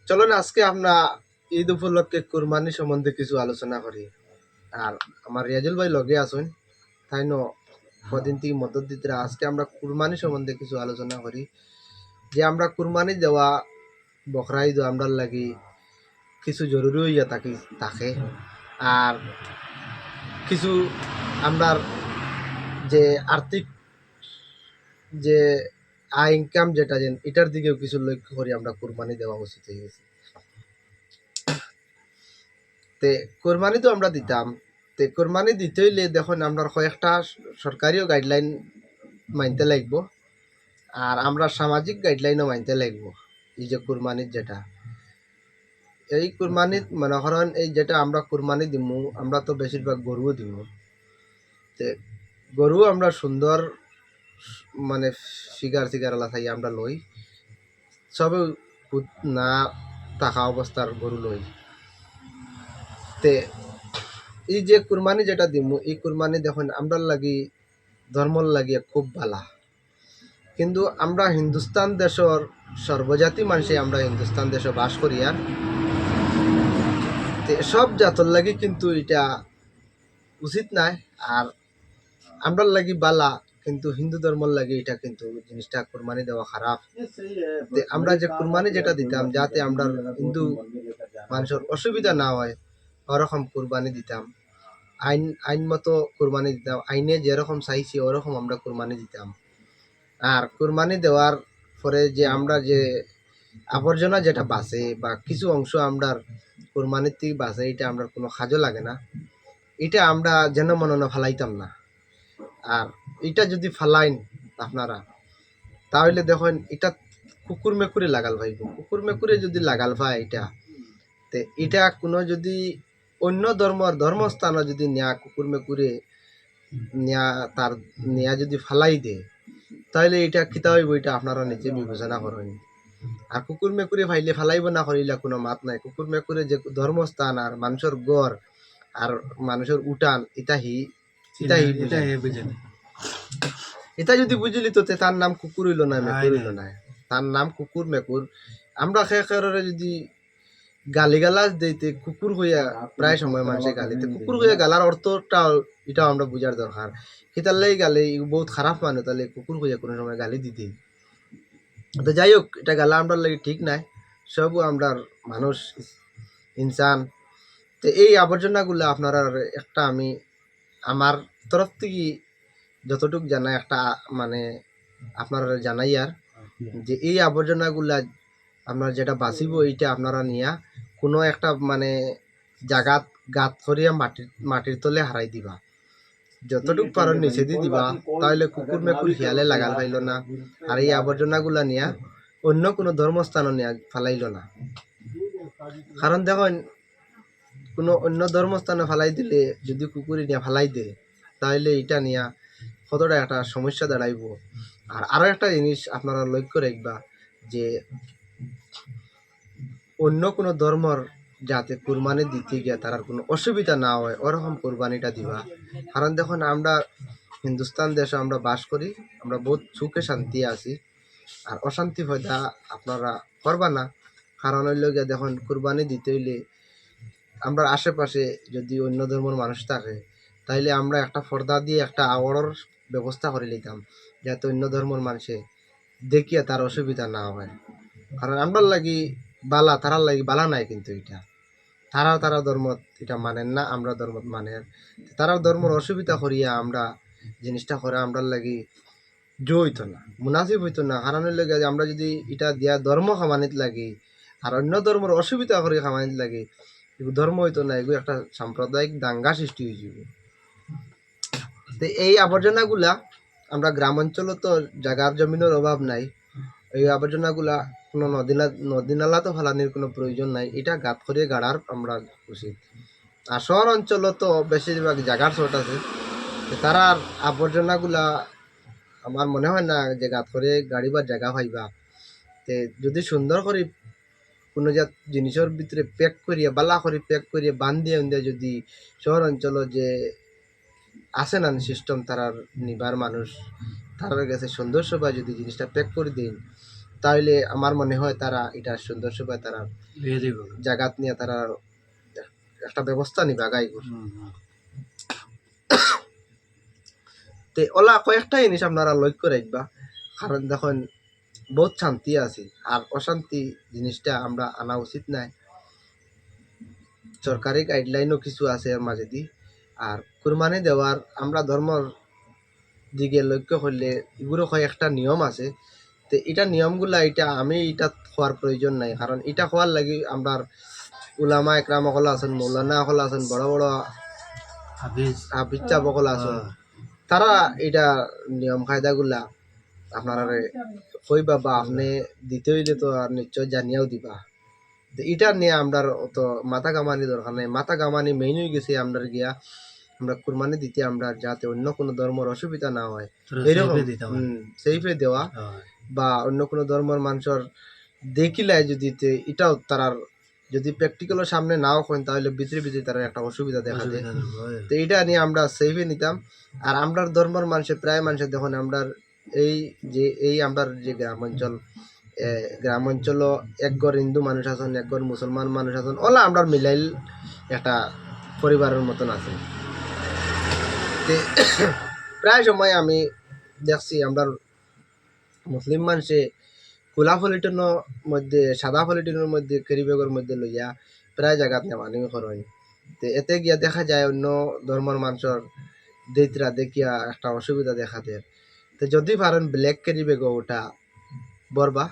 চলো না আজকে আমরা ঈদ উপলক্ষে কুরবানি সম্বন্ধে কিছু আলোচনা করি। আর আমার রিয়াজুল ভাই লগে আসুন, তাই ন কদিন থেকে মদত দিতে আজকে আমরা কুরবানি সম্বন্ধে কিছু আলোচনা করি। যে আমরা কুরবানি দেওয়া বকরা ঈদ আমরা লাগি কিছু জরুরি হইয়া থাকে। আর কিছু আমরা যে আর্থিক যে আয় ইনকাম যেটা এটার দিকেও কিছু লক্ষ্য করি আমরা কুরবানি দেওয়া উচিত হয়ে গেছে। তে কোরবানি তো আমরা দিতাম, তে কোরবানি দিতে হইলে দেখুন আমরা কয়েকটা সরকারিও গাইডলাইন মানতে লাগব, আর আমরা সামাজিক গাইডলাইনও মানতে লাগব। এই যে কোরবানির যেটা এই কোরবানিত মনে করেন এই যেটা আমরা কোরবানি দিমু, আমরা তো বেশিরভাগ গরুও দিমু। তে গরু আমরা সুন্দর মানে ফিগার আলা থাকি আমরা লই, সবে না থাকা অবস্থার গরু লই। তে এই যে কুরবানি যেটা দিমু এই কুরবানি দেখুন আমরা লাগি ধর্মর লাগিয়ে খুব ভালা। কিন্তু আমরা হিন্দুস্তান দেশের সর্বজাতি মানুষে আমরা হিন্দুস্তান দেশে বাস করি, আর সব জাতর লাগি কিন্তু এটা উচিত নাই। আর আমরা লাগি বালা, কিন্তু হিন্দু ধর্মর লাগি এটা কিন্তু জিনিসটা কুরবানি দেওয়া খারাপ। আমরা যে কুরবানি যেটা দিতাম যাতে আমরা হিন্দু মানুষের অসুবিধা না হয় ওরকম কুরবানি দিতাম। আইন মতো কুরবানি দিতাম, আইনে যেরকম চাইছি ওরকম আমরা কুরবানি দিতাম। আর কুরবানি দেওয়ার পরে যে আমরা যে আবর্জনা যেটা বাঁচে বা কিছু অংশ আমরা কুরবানির থেকে বাঁচে, এটা আমরা কোনো কাজও লাগে না। এটা আমরা যেন মনে ফালাইতাম না। আর এটা যদি ফালাইন আপনারা, তাহলে দেখেন এটা কুকুর মেকুরে লাগাল ভাইব, কুকুর মেকুরে যদি লাগাল ভাই এটা কোনো যদি অন্য ধর্মস্থানও যদি নেয়া কুকুর মেকুরে নেয়া তার নেয়া যদি ফালাই দে, তাহলে এটা কিতা হইব এটা আপনারা নিজে বিবেচনা করেন। আর কুকুর মেকুরে ফাইলে ফালাইব না করিলা কোনো মাত নাই। কুকুর মেকুরে যে ধর্মস্থান আর মানুষের গড় আর মানুষের উঠান এটা যদি বুঝলি তো তার নাম কুকুর হইল না মেকুর হইল না, তার নাম কুকুর মেকুর। আমরা খেয়ে যদি গালিগালাজ দিতে কুকুর হইয়া প্রায় সময় মানুষের গালিতে কুকুর হইয়া গালার অর্থটা এটাও আমরা বুঝার দরকার। সেটার লাই গালে বহুত খারাপ মানুষ, তাহলে কুকুর হইয়া কোনো সময় গালি দিতে। তো যাই হোক, এটা গালা আমরা লাগে ঠিক নাই। সব আমরা মানুষ ইনসান। তো এই আবর্জনাগুলো আপনারা একটা আমি আমার তরফ থেকে যতটুকু জানাই একটা মানে আপনারা জানাই, আর যে এই আবর্জনাগুলা আপনার যেটা বাঁচিব এইটা আপনারা নিয়া কোনো একটা মানে জাগাত গাত করিয়া মাটির তলে হারাই দিবা। যতটুকু পারো নিচে দিয়ে দিবা, তাহলে কুকুর মেকুর হিয়ালে লাগাল পাইল না। আর এই আবর্জনাগুলা নিয়া অন্য কোনো ধর্মস্থানও নিয়ে ফালাইল না। কারণ দেখুন কোনো অন্য ধর্মস্থানে ফালাই দিলে যদি কুকুরে নিয়ে ফালাই দেয়, তাহলে এটা নিয়ে কতটা একটা সমস্যা দাঁড়াইব। আর আরও একটা জিনিস আপনারা লক্ষ্য রাখবা, যে অন্য কোনো ধর্মর যাতে কুরবানি দিতে গিয়ে তার কোনো অসুবিধা না হয় ওরকম কুরবানিটা দিবা। কারণ দেখুন আমরা হিন্দুস্তান দেশে আমরা বাস করি, আমরা বহুত সুখে শান্তি আছি। আর অশান্তি পয়দা আপনারা করবা না। কারণ হইল গিয়া দেখুন কুরবানি দিতে হইলে আমরা আশেপাশে যদি অন্য ধর্মের মানুষ থাকে, তাইলে আমরা একটা পর্দা দিয়ে একটা আওয়ার ব্যবস্থা করে নিতাম, যাতে অন্য ধর্মের মানুষে দেখিয়া তার অসুবিধা না হয়। কারণ আমরা লাগি বালা, তারার লাগি বালা নাই, কিন্তু এটা তারা ধর্ম এটা মানেন না, আমরা ধর্ম মানেন। তারা ধর্মের অসুবিধা করিয়া আমরা জিনিসটা করে আমরা লাগি হইতো না, মুনাসিব হইতো না। কারণ লাগে আমরা যদি এটা দিয়া ধর্ম খামানিত লাগি আর অন্য ধর্মের অসুবিধা করে খামানিত লাগে, এগুলো ধর্ম হইতো না, এগুলো একটা সাম্প্রদায়িক দাঙ্গা সৃষ্টি হয়ে যাব। তো এই আবর্জনাগুলা আমরা গ্রাম অঞ্চলে তো জায়গার জমিনের অভাব নাই, এই আবর্জনাগুলা কোনো নদী নালা তো ফেলানির কোনো প্রয়োজন নাই, এটা গাত করে গাড়ার আমরা উচিত। আর শহর অঞ্চলে তো বেশিরভাগ জায়গার শর্ট আছে, তারা আবর্জনাগুলা আমার মনে হয় না যে গাত করে গাড়িবার জায়গা পাইবা। তে যদি সুন্দর করে কোনো জিনিসের ভিতরে প্যাক করিয়া বালা করে প্যাক করিয়া বান্ধিয়ে যদি শহর অঞ্চল যে আছে না সিস্টেম তারার নিবার মানুষ তারার কাছে সুন্দর সবাই যদি জিনিসটা প্যাক করে দিন, তাইলে আমার মনে হয় তারা এটা সুন্দর সুপায় তারা বিয়ে দিব জাগাত নিয়ে তারা একটা ব্যবস্থা নিবে আগাইগুর। তে ওলা কয়েকটা জিনিস আপনারা লক্ষ্য রাখবা, কারণ দেখুন বহুত শান্তি আছে আর অশান্তি জিনিসটা আমরা আনা উচিত নাই। সরকারি গাইডলাইনও কিছু আছে এর মাঝেদি। আর কুরবানি দেওয়ার আমরা ধর্মর দিকে লক্ষ্য করলে এগুলো কয়েকটা নিয়ম আছে। তো এটা নিয়মগুলা এটা আমি এটা হওয়ার প্রয়োজন নাই, কারণ এটা হওয়ার লাগি আমরা উলামা একরাম সকল আছেন, মৌলানা সকল আছেন, বড় বড় হাফিজ হাফিজা সকল আছেন, তারা এটা নিয়ম কায়দাগুলা আপনারা কইবা বা আপনি দিতে হইলে তো আর নিশ্চয় জানিয়াও দিবা। তো এটা নিয়ে আমরা অত মাথা কামানি দরকার নাই। মাথা কামানি মেইন হয়ে গেছে আমরা গিয়া আমরা কুরবানি দিতে আমরা যাতে অন্য কোনো ধর্মের অসুবিধা না হয় এরকম সেইফে দেওয়া, বা অন্য কোনো ধর্মের মানুষের দেখিলাই যদি এটাও তারার যদি প্র্যাকটিক্যালের সামনে নাও হয় তাহলে ভিতরে ভিতরে তারা একটা অসুবিধা দেখা দেয়। তো এটা নিয়ে আমরা সেফে নিতাম। আর আমরা ধর্মের মানুষের প্রায় মানুষের দেখুন আমরা এই যে আমরা যে গ্রাম অঞ্চল একগর হিন্দু মানুষ আছেন, একগর মুসলমান মানুষ আছেন, ওলা আমরা মিলাইল একটা পরিবারের মতন আছে। প্রায় সময় আমি দেখছি আমরা মুসলিম মানুষে খোলা পলিটিনের মধ্যে সাদা পলিটিনের মধ্যে ক্যারিব্যাগের মধ্যে লইয়া প্রায় জায়গাত নেওয়ানি করেন। তো এতে গিয়া দেখা যায় অন্য ধর্মের মানুষের দেইতরা দেখিয়া একটা অসুবিধা দেখা দেয়। তো যদি পারেন ব্ল্যাক ক্যারিব্যাগ ওটা বরবা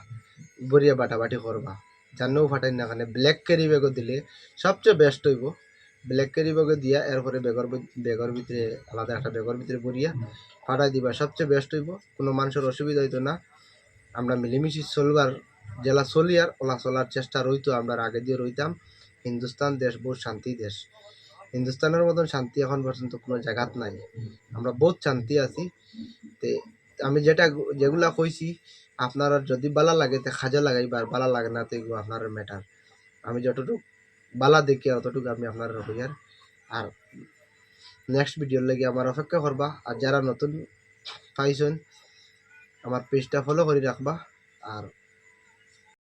বরিয়া বাটাবাটি করবা, জানেও ফাটাই না কারণে ব্ল্যাক ক্যারিব্যাগও দিলে সবচেয়ে বেস্ট হইব। ব্ল্যাক ক্যারিব্যাগে দিয়া এরপরে বেগর ভিতরে আলাদা একটা বেগর ভিতরে বরিয়া ফাটাই দিবা, সবচেয়ে বেস্ট হইব। কোনো মানুষের অসুবিধা হইতো না। আমরা মিলেমিশি চলবার জেলা চলি আর ওলা চলার চেষ্টা রইতো, আমরা আগে দিয়ে রইতাম। হিন্দুস্তান দেশ বহুত শান্তি দেশ, হিন্দুস্তানের মতন শান্তি এখন পর্যন্ত কোনো জায়গাত নাই। আমরা বহুত শান্তি আছি। তে আমি যেগুলা কইছি আপনার যদি বালা লাগে তে খাজা লাগাইবার, বালা লাগে না তো এগুলো আপনার ম্যাটার। আমি যতটুকু বালা দেখি অতটুকু আমি আপনার হইয়ার। আর নেক্সট ভিডিওর লাগি আমার অপেক্ষা করবা। আর যারা নতুন পাইছেন আমার পেজটা ফলো করে রাখবা। আর